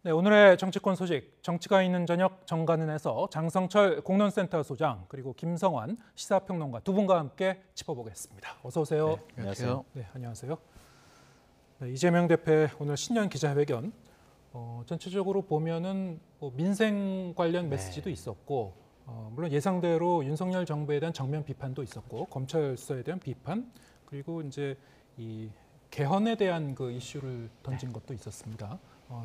네, 오늘의 정치권 소식, 정치가 있는 저녁 정가는에서 장성철 공론센터 소장 그리고 김성환 시사평론가 두 분과 함께 짚어보겠습니다. 어서 오세요. 네, 안녕하세요. 네, 안녕하세요. 네, 이재명 대표의 오늘 신년 기자회견 전체적으로 보면은 뭐 민생 관련 메시지도 있었고 물론 예상대로 윤석열 정부에 대한 정면 비판도 있었고 검찰 수사에 대한 비판 그리고 이제 이 개헌에 대한 그 이슈를 던진 것도 있었습니다.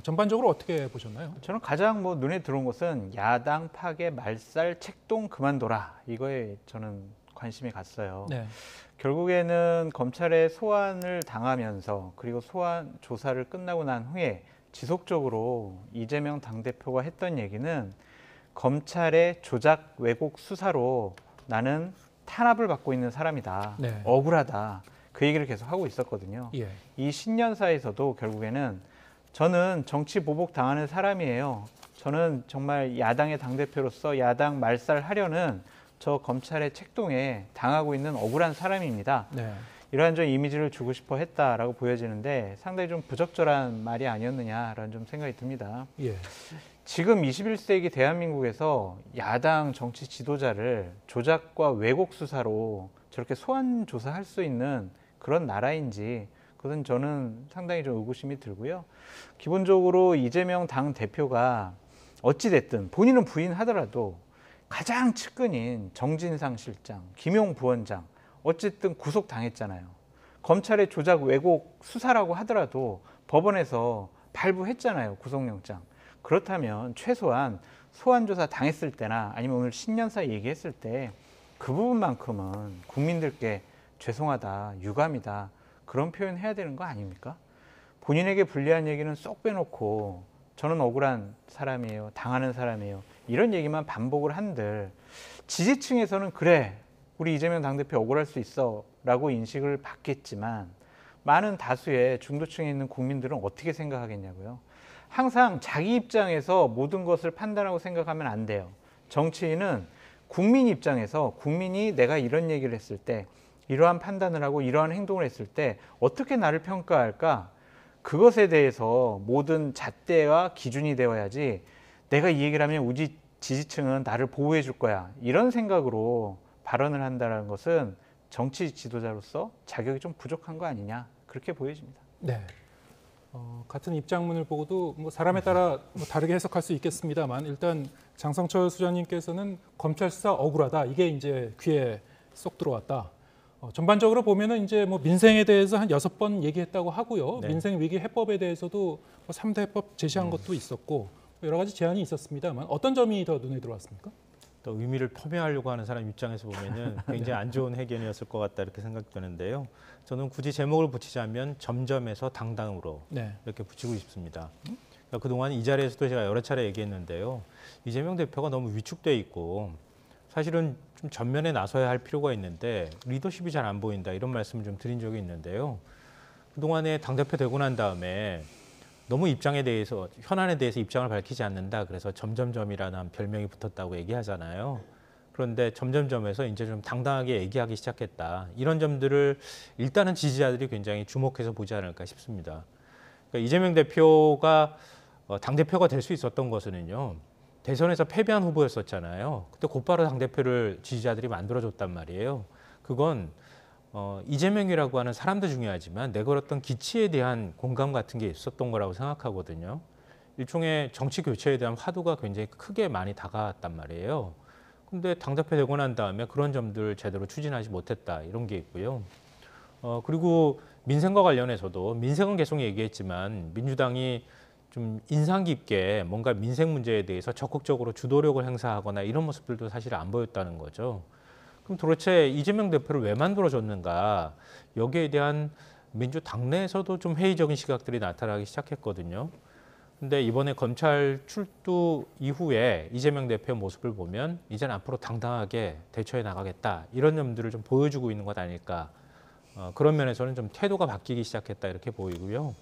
전반적으로 어떻게 보셨나요? 저는 가장 눈에 들어온 것은 야당 파괴 말살 책동 그만둬라 이거에 저는 관심이 갔어요. 네. 결국에는 검찰의 소환을 당하면서 그리고 소환 조사를 끝나고 난 후에 지속적으로 이재명 당대표가 했던 얘기는 검찰의 조작 왜곡 수사로 나는 탄압을 받고 있는 사람이다. 네. 억울하다. 그 얘기를 계속 하고 있었거든요. 예. 이 신년사에서도 결국에는 저는 정치 보복 당하는 사람이에요. 저는 정말 야당의 당대표로서 야당 말살하려는 저 검찰의 책동에 당하고 있는 억울한 사람입니다. 네. 이러한 좀 이미지를 주고 싶어 했다라고 보여지는데 상당히 좀 부적절한 말이 아니었느냐라는 좀 생각이 듭니다. 예. 지금 21세기 대한민국에서 야당 정치 지도자를 조작과 왜곡 수사로 저렇게 소환 조사할 수 있는 그런 나라인지 그것은 저는 상당히 좀 의구심이 들고요. 기본적으로 이재명 당 대표가 어찌됐든 본인은 부인하더라도 가장 측근인 정진상 실장, 김용 부원장 어쨌든 구속당했잖아요. 검찰의 조작 왜곡 수사라고 하더라도 법원에서 발부했잖아요. 구속영장. 그렇다면 최소한 소환조사 당했을 때나 아니면 오늘 신년사 얘기했을 때 그 부분만큼은 국민들께 죄송하다, 유감이다 그런 표현 해야 되는 거 아닙니까? 본인에게 불리한 얘기는 쏙 빼놓고 저는 억울한 사람이에요, 당하는 사람이에요 이런 얘기만 반복을 한들 지지층에서는 그래 우리 이재명 당대표 억울할 수 있어 라고 인식을 받겠지만 많은 다수의 중도층에 있는 국민들은 어떻게 생각하겠냐고요. 항상 자기 입장에서 모든 것을 판단하고 생각하면 안 돼요. 정치인은 국민 입장에서 국민이 내가 이런 얘기를 했을 때 이러한 판단을 하고 이러한 행동을 했을 때 어떻게 나를 평가할까? 그것에 대해서 모든 잣대와 기준이 되어야지 내가 이 얘기를 하면 우리 지지층은 나를 보호해 줄 거야. 이런 생각으로 발언을 한다는 것은 정치 지도자로서 자격이 좀 부족한 거 아니냐. 그렇게 보여집니다. 네. 같은 입장문을 보고도 뭐 사람에 따라 뭐 다르게 해석할 수 있겠습니다만 일단 장성철 수장님께서는 검찰 수사 억울하다. 이게 이제 귀에 쏙 들어왔다. 전반적으로 보면은 이제 뭐 민생에 대해서 한 6번 얘기했다고 하고요. 네. 민생 위기 해법에 대해서도 뭐 3대 해법 제시한 것도 있었고 여러 가지 제안이 있었습니다만 어떤 점이 더 눈에 들어왔습니까? 또 의미를 폄훼하려고 하는 사람 입장에서 보면은 굉장히 안 좋은 해견이었을 것 같다 이렇게 생각되는데요. 저는 굳이 제목을 붙이자면 점점에서 당당으로 네. 이렇게 붙이고 싶습니다. 그러니까 그동안 이 자리에서도 제가 여러 차례 얘기했는데요. 이재명 대표가 너무 위축돼 있고 사실은 좀 전면에 나서야 할 필요가 있는데 리더십이 잘 안 보인다 이런 말씀을 좀 드린 적이 있는데요. 그동안에 당대표 되고 난 다음에 너무 입장에 대해서 현안에 대해서 입장을 밝히지 않는다. 그래서 점점점이라는 별명이 붙었다고 얘기하잖아요. 그런데 점점점에서 이제 좀 당당하게 얘기하기 시작했다. 이런 점들을 일단은 지지자들이 굉장히 주목해서 보지 않을까 싶습니다. 그러니까 이재명 대표가 당대표가 될 수 있었던 것은요. 대선에서 패배한 후보였었잖아요. 그때 곧바로 당대표를 지지자들이 만들어줬단 말이에요. 그건 이재명이라고 하는 사람도 중요하지만 내걸었던 기치에 대한 공감 같은 게 있었던 거라고 생각하거든요. 일종의 정치 교체에 대한 화두가 굉장히 크게 많이 다가왔단 말이에요. 근데 당대표 되고 난 다음에 그런 점들 제대로 추진하지 못했다 이런 게 있고요. 그리고 민생과 관련해서도 민생은 계속 얘기했지만 민주당이 좀 인상 깊게 뭔가 민생 문제에 대해서 적극적으로 주도력을 행사하거나 이런 모습들도 사실 안 보였다는 거죠. 그럼 도대체 이재명 대표를 왜 만들어줬는가? 여기에 대한 민주당 내에서도 좀 회의적인 시각들이 나타나기 시작했거든요. 근데 이번에 검찰 출두 이후에 이재명 대표의 모습을 보면 이제는 앞으로 당당하게 대처해 나가겠다. 이런 점들을 좀 보여주고 있는 것 아닐까. 그런 면에서는 좀 태도가 바뀌기 시작했다 이렇게 보이고요.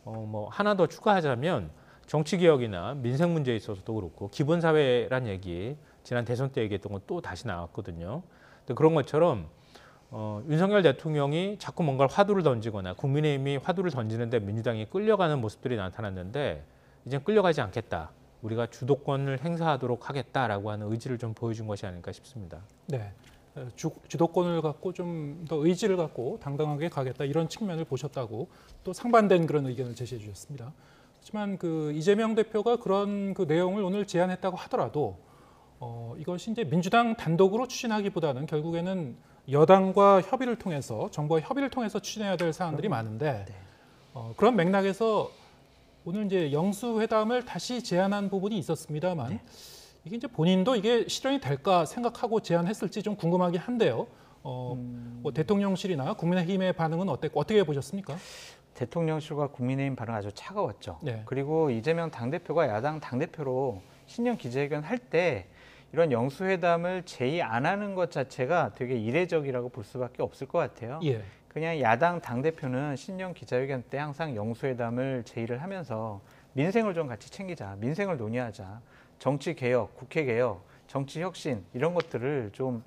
뭐 하나 더 추가하자면 정치개혁이나 민생 문제에 있어서도 그렇고 기본사회란 얘기 지난 대선 때 얘기했던 건 또 다시 나왔거든요. 근데 그런 것처럼 윤석열 대통령이 자꾸 뭔가 화두를 던지거나 국민의힘이 화두를 던지는데 민주당이 끌려가는 모습들이 나타났는데 이제 끌려가지 않겠다. 우리가 주도권을 행사하도록 하겠다라고 하는 의지를 좀 보여준 것이 아닐까 싶습니다. 네. 주도권을 갖고 좀 더 의지를 갖고 당당하게 가겠다 이런 측면을 보셨다고 또 상반된 그런 의견을 제시해 주셨습니다. 하지만 그 이재명 대표가 그런 그 내용을 오늘 제안했다고 하더라도 이것이 이제 민주당 단독으로 추진하기보다는 결국에는 여당과 협의를 통해서 정부와 협의를 통해서 추진해야 될 사안들이 많은데 그런 맥락에서 오늘 이제 영수회담을 다시 제안한 부분이 있었습니다만 이게 이제 본인도 이게 실현이 될까 생각하고 제안했을지 좀 궁금하긴 한데요. 뭐 대통령실이나 국민의힘의 반응은 어떻게 보셨습니까? 대통령실과 국민의힘 반응 아주 차가웠죠. 네. 그리고 이재명 당대표가 야당 당대표로 신년 기자회견 할 때 이런 영수회담을 제의 안 하는 것 자체가 되게 이례적이라고 볼 수밖에 없을 것 같아요. 예. 그냥 야당 당대표는 신년 기자회견 때 항상 영수회담을 제의를 하면서 민생을 좀 같이 챙기자, 민생을 논의하자, 정치 개혁, 국회 개혁, 정치 혁신 이런 것들을 좀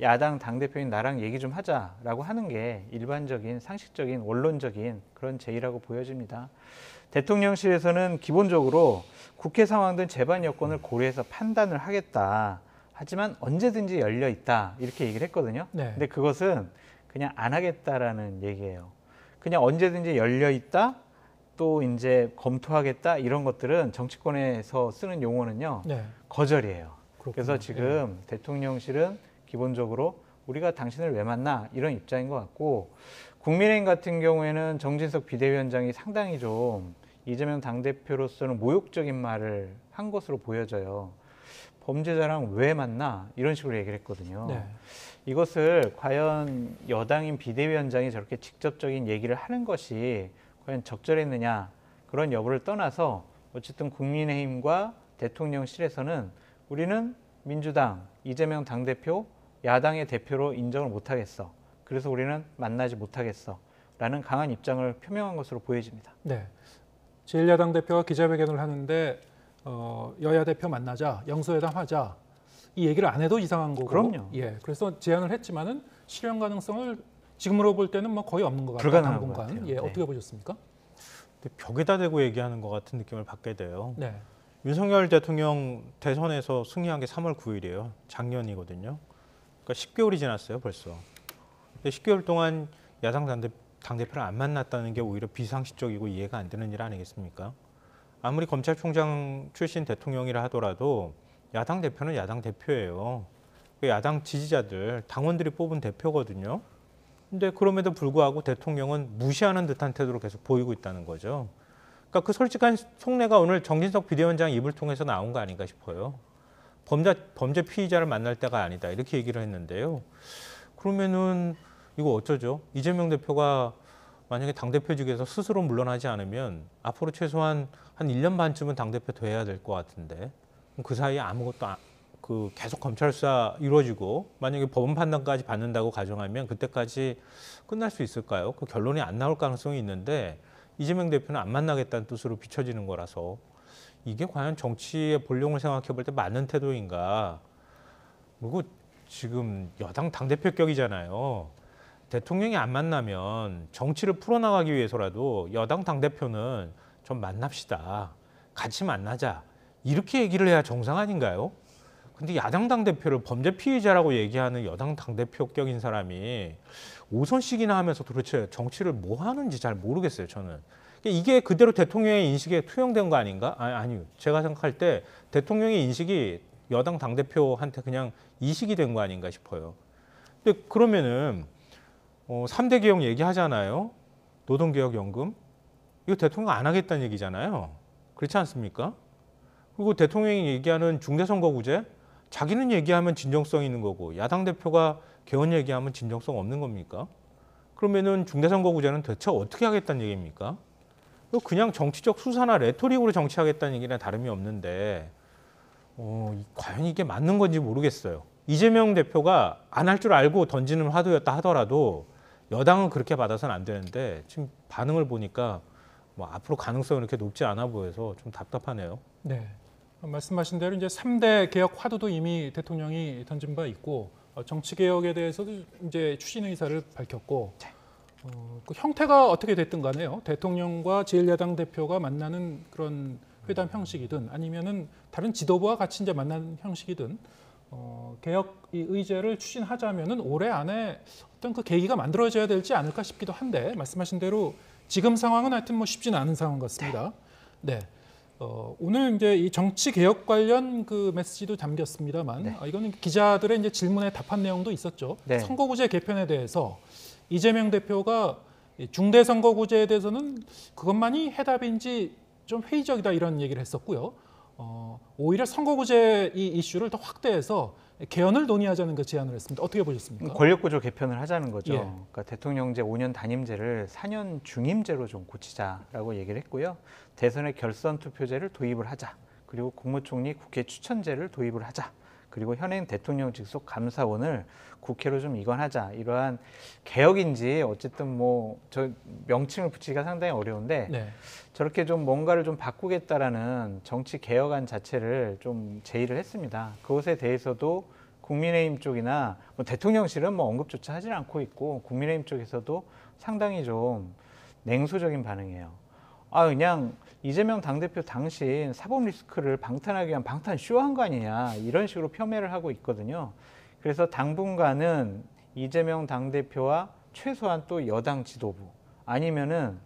야당 당대표인 나랑 얘기 좀 하자라고 하는 게 일반적인 상식적인 원론적인 그런 제의라고 보여집니다. 대통령실에서는 기본적으로 국회 상황 등 재반 여건을 고려해서 판단을 하겠다. 하지만 언제든지 열려 있다. 이렇게 얘기를 했거든요. 네. 근데 그것은 그냥 안 하겠다라는 얘기예요. 그냥 언제든지 열려 있다. 또 이제 검토하겠다. 이런 것들은 정치권에서 쓰는 용어는요. 네. 거절이에요. 그렇군요. 그래서 지금 대통령실은 기본적으로 우리가 당신을 왜 만나 이런 입장인 것 같고 국민의힘 같은 경우에는 정진석 비대위원장이 상당히 좀 이재명 당대표로서는 모욕적인 말을 한 것으로 보여져요. 범죄자랑 왜 만나 이런 식으로 얘기를 했거든요. 네. 이것을 과연 여당인 비대위원장이 저렇게 직접적인 얘기를 하는 것이 과연 적절했느냐 그런 여부를 떠나서 어쨌든 국민의힘과 대통령실에서는 우리는 민주당 이재명 당대표 야당의 대표로 인정을 못하겠어. 그래서 우리는 만나지 못하겠어. 라는 강한 입장을 표명한 것으로 보여집니다. 네. 제1야당 대표가 기자회견을 하는데 여야 대표 만나자, 영수회담 하자 이 얘기를 안 해도 이상한 거고. 그럼요. 예. 그래서 제안을 했지만은 실현 가능성을 지금으로 볼 때는 뭐 거의 없는 것 같아요. 불가능한 당분간. 것 같아요. 예. 네. 어떻게 보셨습니까? 근데 벽에다 대고 얘기하는 것 같은 느낌을 받게 돼요. 네. 윤석열 대통령 대선에서 승리한 게 3월 9일이에요. 작년이거든요. 그러니까 10개월이 지났어요, 벌써. 근데 10개월 동안 야당 당대표를 안 만났다는 게 오히려 비상식적이고 이해가 안 되는 일 아니겠습니까? 아무리 검찰총장 출신 대통령이라 하더라도 야당 대표는 야당 대표예요. 야당 지지자들, 당원들이 뽑은 대표거든요. 근데 그럼에도 불구하고 대통령은 무시하는 듯한 태도를 계속 보이고 있다는 거죠. 그러니까 그 솔직한 속내가 오늘 정진석 비대위원장 입을 통해서 나온 거 아닌가 싶어요. 범죄 피의자를 만날 때가 아니다 이렇게 얘기를 했는데요. 그러면은 이거 어쩌죠? 이재명 대표가 만약에 당대표직에서 스스로 물러나지 않으면 앞으로 최소한 한 1년 반쯤은 당대표 돼야 될 것 같은데 그 사이에 아무것도 계속 검찰 수사 이루어지고 만약에 법원 판단까지 받는다고 가정하면 그때까지 끝날 수 있을까요? 그 결론이 안 나올 가능성이 있는데 이재명 대표는 안 만나겠다는 뜻으로 비춰지는 거라서 이게 과연 정치의 본령을 생각해 볼 때 맞는 태도인가? 그리고 지금 여당 당대표격이잖아요. 대통령이 안 만나면 정치를 풀어나가기 위해서라도 여당 당대표는 좀 만납시다. 같이 만나자. 이렇게 얘기를 해야 정상 아닌가요? 근데 야당 당대표를 범죄 피의자라고 얘기하는 여당 당대표격인 사람이 5선씩이나 하면서 도대체 정치를 뭐 하는지 잘 모르겠어요, 저는. 이게 그대로 대통령의 인식에 투영된 거 아닌가? 아니요. 제가 생각할 때 대통령의 인식이 여당 당대표한테 그냥 이식이 된 거 아닌가 싶어요. 근데 그러면은 3대 개혁 얘기하잖아요. 노동개혁연금. 이거 대통령 안 하겠다는 얘기잖아요. 그렇지 않습니까? 그리고 대통령이 얘기하는 중대선거구제. 자기는 얘기하면 진정성 있는 거고 야당 대표가 개헌 얘기하면 진정성 없는 겁니까? 그러면은 중대선거구제는 대체 어떻게 하겠다는 얘기입니까? 그냥 정치적 수사나 레토릭으로 정치하겠다는 얘기는 다름이 없는데 과연 이게 맞는 건지 모르겠어요. 이재명 대표가 안 할 줄 알고 던지는 화두였다 하더라도 여당은 그렇게 받아서는 안 되는데 지금 반응을 보니까 뭐 앞으로 가능성이 이렇게 높지 않아 보여서 좀 답답하네요. 네. 말씀하신 대로 이제 3대 개혁 화두도 이미 대통령이 던진 바 있고 정치 개혁에 대해서도 이제 추진 의사를 밝혔고 그 형태가 어떻게 됐든 간에요. 대통령과 제1야당 대표가 만나는 그런 회담 형식이든 아니면은 다른 지도부와 같이 이제 만나는 형식이든 개혁 이 의제를 추진하자면은 올해 안에 어떤 그 계기가 만들어져야 되지 않을까 싶기도 한데 말씀하신 대로 지금 상황은 하여튼 뭐 쉽지는 않은 상황 같습니다. 네. 오늘 이제 이 정치 개혁 관련 그 메시지도 담겼습니다만 네. 이거는 기자들의 이제 질문에 답한 내용도 있었죠. 네. 선거구제 개편에 대해서 이재명 대표가 중대 선거구제에 대해서는 그것만이 해답인지 좀 회의적이다 이런 얘기를 했었고요. 오히려 선거구제 이 이슈를 더 확대해서 개헌을 논의하자는 그 제안을 했습니다. 어떻게 보셨습니까? 권력구조 개편을 하자는 거죠. 예. 그러니까 대통령제 5년 단임제를 4년 중임제로 좀 고치자라고 얘기를 했고요. 대선의 결선 투표제를 도입을 하자. 그리고 국무총리 국회 추천제를 도입을 하자. 그리고 현행 대통령 직속 감사원을 국회로 좀 이관하자. 이러한 개혁인지 어쨌든 뭐 저 명칭을 붙이기가 상당히 어려운데 네. 저렇게 좀 뭔가를 좀 바꾸겠다라는 정치 개혁안 자체를 좀 제의를 했습니다. 그것에 대해서도 국민의힘 쪽이나 뭐 대통령실은 뭐 언급조차 하지 않고 있고 국민의힘 쪽에서도 상당히 좀 냉소적인 반응이에요. 그냥 이재명 당대표 당신 사법 리스크를 방탄하기 위한 방탄 쇼한 거 아니냐 이런 식으로 폄훼를 하고 있거든요. 그래서 당분간은 이재명 당대표와 최소한 또 여당 지도부 아니면은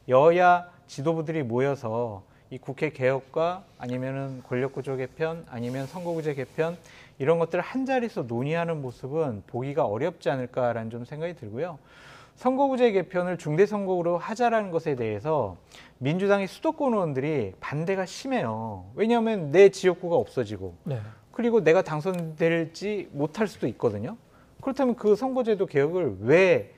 여야 지도부들이 모여서 이 국회 개혁과 아니면은 권력구조 개편 아니면 선거구제 개편 이런 것들을 한 자리에서 논의하는 모습은 보기가 어렵지 않을까라는 좀 생각이 들고요. 선거구제 개편을 중대선거구로 하자라는 것에 대해서 민주당의 수도권 의원들이 반대가 심해요. 왜냐하면 내 지역구가 없어지고 네. 그리고 내가 당선될지 못할 수도 있거든요. 그렇다면 그 선거제도 개혁을 왜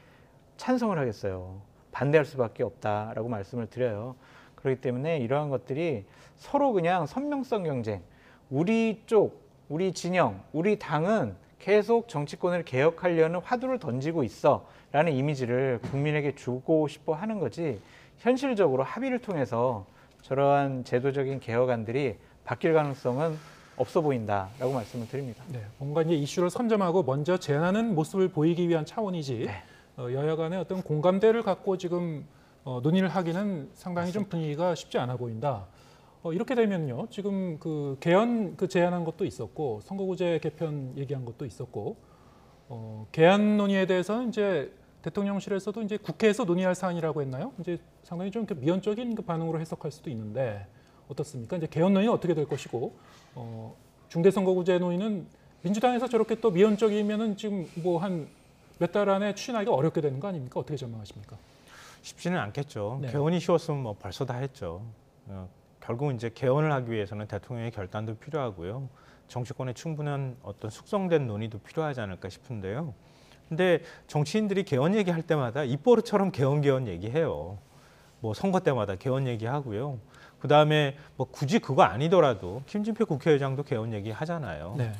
찬성을 하겠어요? 반대할 수밖에 없다라고 말씀을 드려요. 그렇기 때문에 이러한 것들이 서로 그냥 선명성 경쟁, 우리 쪽, 우리 진영, 우리 당은 계속 정치권을 개혁하려는 화두를 던지고 있어라는 이미지를 국민에게 주고 싶어 하는 거지 현실적으로 합의를 통해서 저러한 제도적인 개혁안들이 바뀔 가능성은 없어 보인다라고 말씀을 드립니다. 네. 뭔가 이제 이슈를 선점하고 먼저 제안하는 모습을 보이기 위한 차원이지 네. 여야 간의 어떤 공감대를 갖고 지금 논의를 하기는 상당히 좀 분위기가 쉽지 않아 보인다. 이렇게 되면요, 지금 그 개헌 그 제안한 것도 있었고 선거구제 개편 얘기한 것도 있었고 개헌 논의에 대해서는 이제 대통령실에서도 이제 국회에서 논의할 사안이라고 했나요? 이제 상당히 좀 미온적인 그 반응으로 해석할 수도 있는데 어떻습니까? 이제 개헌 논의는 어떻게 될 것이고 중대선거구제 논의는 민주당에서 저렇게 또 미온적이면은 지금 뭐 한 몇 달 안에 추진하기가 어렵게 되는 거 아닙니까? 어떻게 전망하십니까? 쉽지는 않겠죠. 네. 개헌이 쉬웠으면 뭐 벌써 다 했죠. 결국 이제 개헌을 하기 위해서는 대통령의 결단도 필요하고요. 정치권의 충분한 어떤 숙성된 논의도 필요하지 않을까 싶은데요. 근데 정치인들이 개헌 얘기할 때마다 입버릇처럼 개헌 얘기해요. 뭐 선거 때마다 개헌 얘기하고요. 그다음에 뭐 굳이 그거 아니더라도 김진표 국회의장도 개헌 얘기 하잖아요. 네.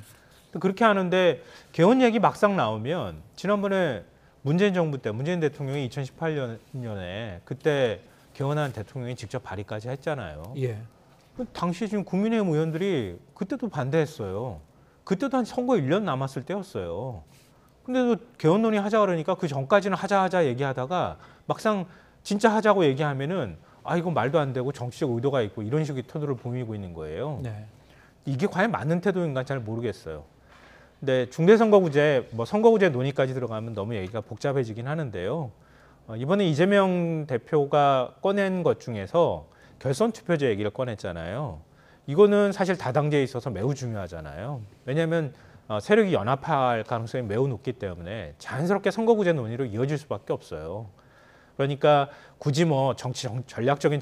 그렇게 하는데 개헌 얘기 막상 나오면 지난번에 문재인 정부 때 문재인 대통령이 2018년에 그때 개헌안 대통령이 직접 발의까지 했잖아요. 예. 당시 지금 국민의힘 의원들이 그때도 반대했어요. 그때도 한 선거 1년 남았을 때였어요. 근데도 개헌 논의 하자 그러니까 그 전까지는 하자 얘기하다가 막상 진짜 하자고 얘기하면은 이건 말도 안 되고 정치적 의도가 있고 이런 식의 태도를 보이고 있는 거예요. 네. 이게 과연 맞는 태도인가 잘 모르겠어요. 근데 중대선거구제, 뭐 선거구제 논의까지 들어가면 너무 얘기가 복잡해지긴 하는데요. 이번에 이재명 대표가 꺼낸 것 중에서 결선 투표제 얘기를 꺼냈잖아요. 이거는 사실 다당제에 있어서 매우 중요하잖아요. 왜냐하면 세력이 연합할 가능성이 매우 높기 때문에 자연스럽게 선거구제 논의로 이어질 수밖에 없어요. 그러니까 굳이 뭐 전략적인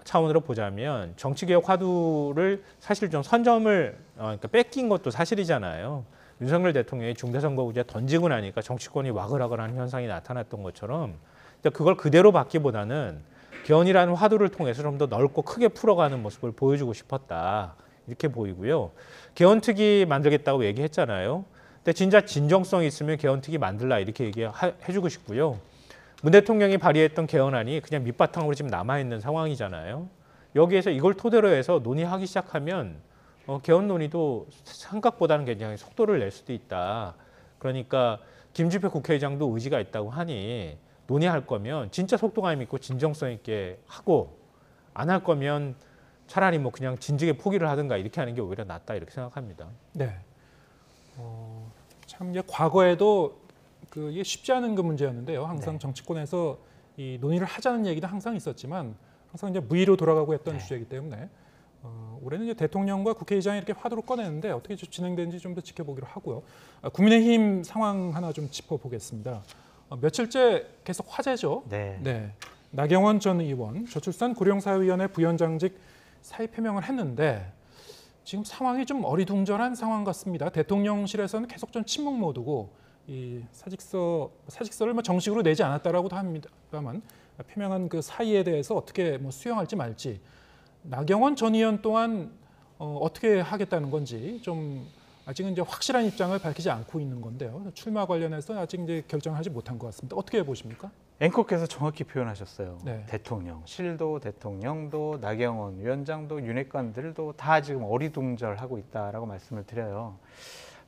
차원으로 보자면 정치개혁 화두를 사실 좀 선점을 그러니까 뺏긴 것도 사실이잖아요. 윤석열 대통령이 중대선거구제 던지고 나니까 정치권이 와글와글하는 현상이 나타났던 것처럼 그걸 그대로 받기보다는 개헌이라는 화두를 통해서 좀 더 넓고 크게 풀어가는 모습을 보여주고 싶었다. 이렇게 보이고요. 개헌특위 만들겠다고 얘기했잖아요. 근데 진짜 진정성이 있으면 개헌특위 만들라 이렇게 얘기해주고 싶고요. 문 대통령이 발의했던 개헌안이 그냥 밑바탕으로 지금 남아있는 상황이잖아요. 여기에서 이걸 토대로 해서 논의하기 시작하면 개헌 논의도 생각보다는 굉장히 속도를 낼 수도 있다. 그러니까 김주표 국회의장도 의지가 있다고 하니 논의할 거면 진짜 속도감 있고 진정성 있게 하고 안 할 거면 차라리 뭐 그냥 진즉에 포기를 하든가 이렇게 하는 게 오히려 낫다 이렇게 생각합니다. 네. 참 이제 과거에도 이게 쉽지 않은 그 문제였는데요. 항상 네. 정치권에서 이 논의를 하자는 얘기도 항상 있었지만 항상 이제 무의로 돌아가고 했던 네. 주제이기 때문에 올해는 이제 대통령과 국회의장이 이렇게 화두를 꺼내는데 어떻게 좀 진행되는지 좀 더 지켜보기로 하고요. 국민의힘 상황 하나 좀 짚어보겠습니다. 며칠째 계속 화제죠. 네. 네. 나경원 전 의원 저출산 고령사회위원회 부위원장직 사의 표명을 했는데 지금 상황이 좀 어리둥절한 상황 같습니다. 대통령실에서는 계속 좀 침묵 모드고 이 사직서를 뭐 정식으로 내지 않았다라고도 합니다만 표명한 그 사의에 대해서 어떻게 뭐 수용할지 말지 나경원 전 의원 또한 어떻게 하겠다는 건지 좀 아직은 이제 확실한 입장을 밝히지 않고 있는 건데요. 출마 관련해서 아직 이제 결정하지 못한 것 같습니다. 어떻게 보십니까? 앵커께서 정확히 표현하셨어요. 네. 대통령, 실도, 대통령도, 나경원 위원장도, 윤핵관들도 다 지금 어리둥절하고 있다라고 말씀을 드려요.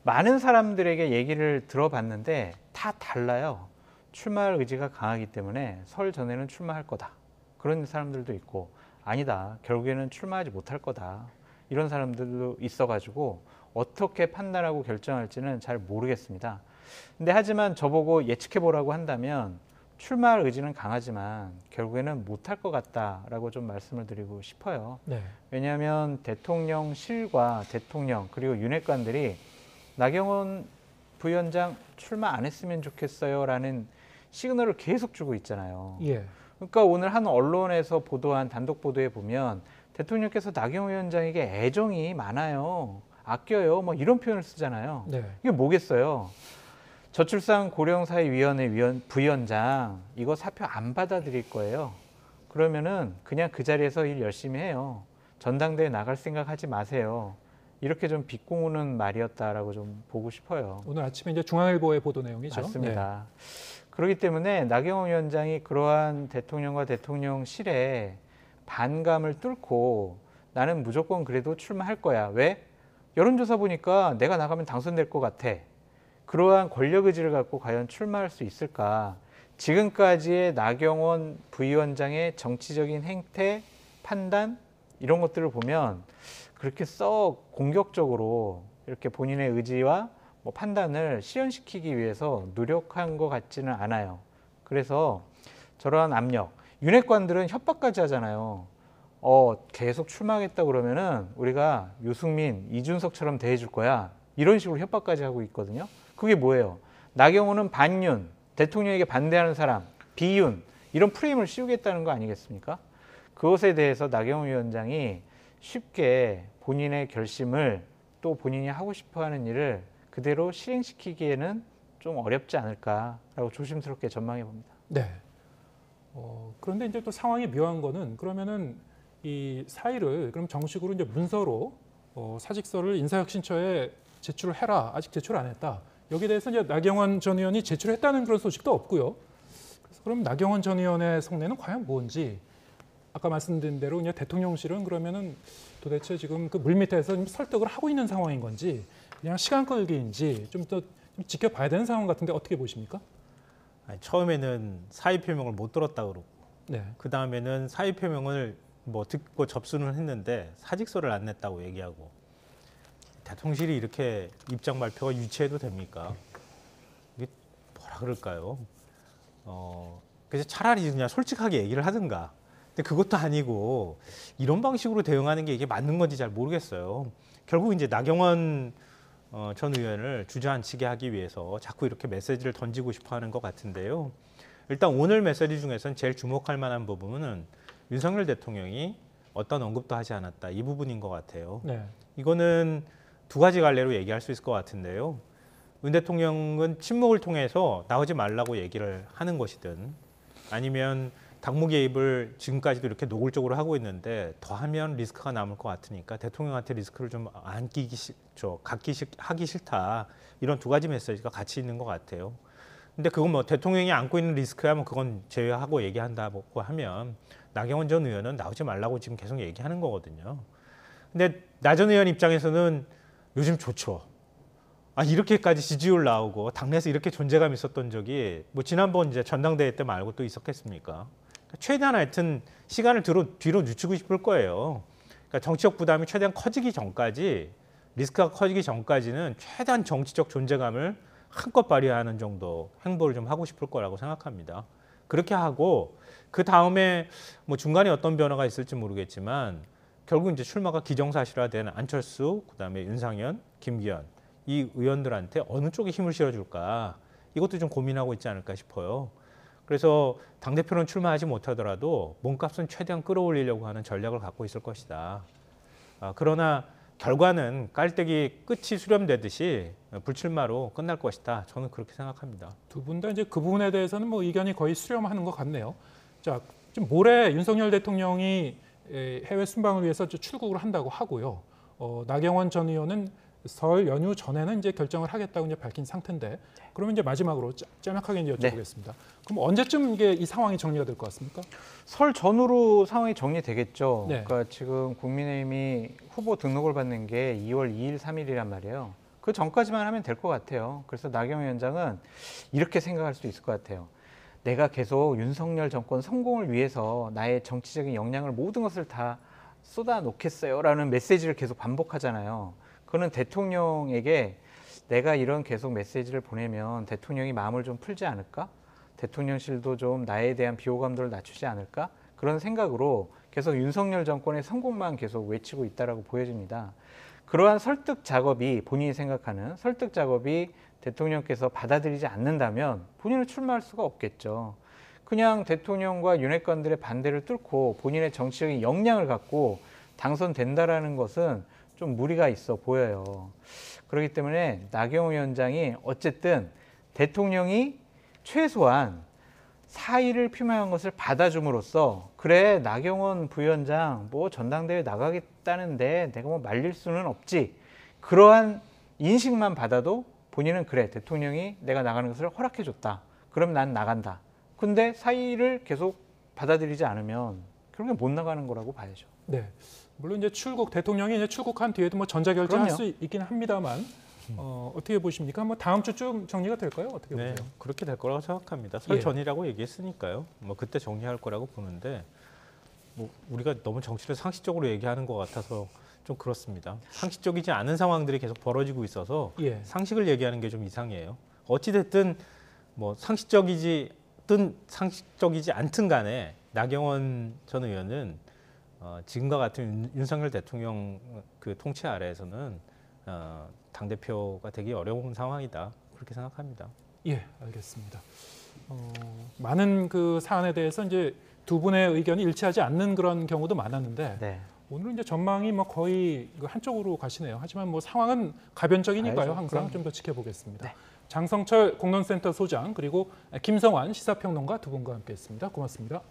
많은 사람들에게 얘기를 들어봤는데 다 달라요. 출마할 의지가 강하기 때문에 설 전에는 출마할 거다. 그런 사람들도 있고 아니다. 결국에는 출마하지 못할 거다. 이런 사람들도 있어가지고 어떻게 판단하고 결정할지는 잘 모르겠습니다. 근데 하지만 저보고 예측해보라고 한다면 출마할 의지는 강하지만 결국에는 못할 것 같다라고 좀 말씀을 드리고 싶어요. 네. 왜냐하면 대통령실과 대통령 그리고 윤핵관들이 나경원 부위원장 출마 안 했으면 좋겠어요라는 시그널을 계속 주고 있잖아요. 예. 그러니까 오늘 한 언론에서 보도한 단독 보도에 보면 대통령께서 나경원 위원장에게 애정이 많아요. 아껴요. 뭐 이런 표현을 쓰잖아요. 네. 이게 뭐겠어요? 저출산 고령사회위원회 부위원장 이거 사표 안 받아들일 거예요. 그러면은 그냥 그 자리에서 일 열심히 해요. 전당대회 나갈 생각 하지 마세요. 이렇게 좀 비꼬는 말이었다라고 좀 보고 싶어요. 오늘 아침에 이제 중앙일보의 보도 내용이죠. 맞습니다. 그렇기 때문에 나경원 위원장이 그러한 대통령과 대통령실의 반감을 뚫고 나는 무조건 그래도 출마할 거야. 왜? 여론조사 보니까 내가 나가면 당선될 것 같아. 그러한 권력 의지를 갖고 과연 출마할 수 있을까? 지금까지의 나경원 부위원장의 정치적인 행태, 판단 이런 것들을 보면 그렇게 썩 공격적으로 이렇게 본인의 의지와 뭐 판단을 실현시키기 위해서 노력한 것 같지는 않아요. 그래서 저러한 압력, 윤핵관들은 협박까지 하잖아요. 계속 출마하겠다 그러면은 우리가 유승민, 이준석처럼 대해줄 거야. 이런 식으로 협박까지 하고 있거든요. 그게 뭐예요? 나경원은 반윤, 대통령에게 반대하는 사람, 비윤 이런 프레임을 씌우겠다는 거 아니겠습니까? 그것에 대해서 나경원 위원장이 쉽게 본인의 결심을 또 본인이 하고 싶어하는 일을 그대로 실행시키기에는 좀 어렵지 않을까라고 조심스럽게 전망해 봅니다. 네. 그런데 이제 또 상황이 묘한 거는 그러면은 이 사의를 그럼 정식으로 이제 문서로 사직서를 인사혁신처에 제출을 해라. 아직 제출 안 했다. 여기에 대해서 이제 나경원 전 의원이 제출했다는 그런 소식도 없고요. 그래서 그럼 나경원 전 의원의 속내는 과연 뭔지 아까 말씀드린 대로 그냥 대통령실은 그러면은 도대체 지금 그 물밑에서 좀 설득을 하고 있는 상황인 건지 그냥 시간 끌기인지 좀 더 지켜봐야 되는 상황 같은데 어떻게 보십니까? 아니, 처음에는 사의 표명을 못 들었다 그러고 네. 그 다음에는 사의 표명을 뭐 듣고 접수는 했는데 사직서를 안 냈다고 얘기하고 대통령실이 이렇게 입장 발표가 유치해도 됩니까? 이게 뭐라 그럴까요? 그래서 차라리 그냥 솔직하게 얘기를 하든가. 근데 그것도 아니고 이런 방식으로 대응하는 게 이게 맞는 건지 잘 모르겠어요. 결국 이제 나경원 전 의원을 주저앉히게 하기 위해서 자꾸 이렇게 메시지를 던지고 싶어하는 것 같은데요. 일단 오늘 메시지 중에서는 제일 주목할 만한 부분은 윤석열 대통령이 어떤 언급도 하지 않았다 이 부분인 것 같아요. 네. 이거는 두 가지 갈래로 얘기할 수 있을 것 같은데요. 윤 대통령은 침묵을 통해서 나오지 말라고 얘기를 하는 것이든 아니면 당무 개입을 지금까지도 이렇게 노골적으로 하고 있는데 더하면 리스크가 남을 것 같으니까 대통령한테 리스크를 좀 하기 싫다 이런 두 가지 메시지가 같이 있는 것 같아요. 근데 그건 뭐 대통령이 안고 있는 리스크야 뭐 그건 제외하고 얘기한다고 하면 나경원 전 의원은 나오지 말라고 지금 계속 얘기하는 거거든요. 근데 나 전 의원 입장에서는 요즘 좋죠. 이렇게까지 지지율 나오고 당내에서 이렇게 존재감 있었던 적이 뭐 지난번 이제 전당대회 때 말고 또 있었겠습니까? 최대한 하여튼 시간을 뒤로 늦추고 싶을 거예요. 그러니까 정치적 부담이 최대한 커지기 전까지 리스크가 커지기 전까지는 최대한 정치적 존재감을 한껏 발휘하는 정도 행보를 좀 하고 싶을 거라고 생각합니다. 그렇게 하고 그 다음에 뭐 중간에 어떤 변화가 있을지 모르겠지만 결국 이제 출마가 기정사실화된 안철수, 그다음에 윤상현, 김기현 이 의원들한테 어느 쪽에 힘을 실어줄까 이것도 좀 고민하고 있지 않을까 싶어요. 그래서 당대표는 출마하지 못하더라도 몸값은 최대한 끌어올리려고 하는 전략을 갖고 있을 것이다. 그러나 결과는 깔때기 끝이 수렴되듯이 불출마로 끝날 것이다. 저는 그렇게 생각합니다. 두 분 다 이제 그 부분에 대해서는 뭐 의견이 거의 수렴하는 것 같네요. 자, 지금 모레 윤석열 대통령이 해외 순방을 위해서 출국을 한다고 하고요. 나경원 전 의원은 설 연휴 전에는 이제 결정을 하겠다고 이제 밝힌 상태인데, 그러면 이제 마지막으로 짤막하게 이제 여쭤보겠습니다. 그럼 언제쯤 이게 이 상황이 정리가 될 것 같습니까? 설 전후로 상황이 정리되겠죠. 네. 그러니까 지금 국민의힘이 후보 등록을 받는 게 2월 2일, 3일이란 말이에요. 그 전까지만 하면 될 것 같아요. 그래서 나경원 위원장은 이렇게 생각할 수 있을 것 같아요. 내가 계속 윤석열 정권 성공을 위해서 나의 정치적인 역량을 모든 것을 다 쏟아놓겠어요라는 메시지를 계속 반복하잖아요. 그거는 대통령에게 내가 이런 계속 메시지를 보내면 대통령이 마음을 좀 풀지 않을까? 대통령실도 좀 나에 대한 비호감도를 낮추지 않을까? 그런 생각으로 계속 윤석열 정권의 성공만 계속 외치고 있다라고 보여집니다. 그러한 설득 작업이, 본인이 생각하는 설득 작업이 대통령께서 받아들이지 않는다면 본인은 출마할 수가 없겠죠. 그냥 대통령과 윤핵관들의 반대를 뚫고 본인의 정치적인 역량을 갖고 당선된다라는 것은 좀 무리가 있어 보여요. 그렇기 때문에 나경원 위원장이 어쨌든 대통령이 최소한 사의를 표명한 것을 받아줌으로써, 그래 나경원 부위원장 뭐 전당대회 나가겠다는데 내가 뭐 말릴 수는 없지, 그러한 인식만 받아도 본인은 그래 대통령이 내가 나가는 것을 허락해줬다, 그럼 난 나간다. 근데 사의를 계속 받아들이지 않으면 결국에 못 나가는 거라고 봐야죠. 네. 물론 이제 대통령이 이제 출국한 뒤에도 뭐 전자결정할 그럼요. 수 있긴 합니다만, 어떻게 보십니까? 뭐 다음 주쯤 정리가 될까요? 어떻게 네, 보세요? 그렇게 될 거라고 생각합니다. 설 예. 전이라고 얘기했으니까요. 뭐 그때 정리할 거라고 보는데 뭐 우리가 너무 정치를 상식적으로 얘기하는 것 같아서 좀 그렇습니다. 상식적이지 않은 상황들이 계속 벌어지고 있어서 예. 상식을 얘기하는 게 좀 이상해요. 어찌 됐든 뭐 상식적이든 상식적이지 않든 간에 나경원 전 의원은 지금과 같은 윤석열 대통령 그 통치 아래에서는 당대표가 되기 어려운 상황이다. 그렇게 생각합니다. 예, 알겠습니다. 많은 그 사안에 대해서 이제 두 분의 의견이 일치하지 않는 그런 경우도 많았는데, 네. 오늘은 이제 전망이 뭐 거의 한쪽으로 가시네요. 하지만 뭐 상황은 가변적이니까요. 알죠. 항상 그럼. 좀 더 지켜보겠습니다. 네. 장성철 공론센터 소장, 그리고 김성환 시사평론가 두 분과 함께했습니다. 고맙습니다.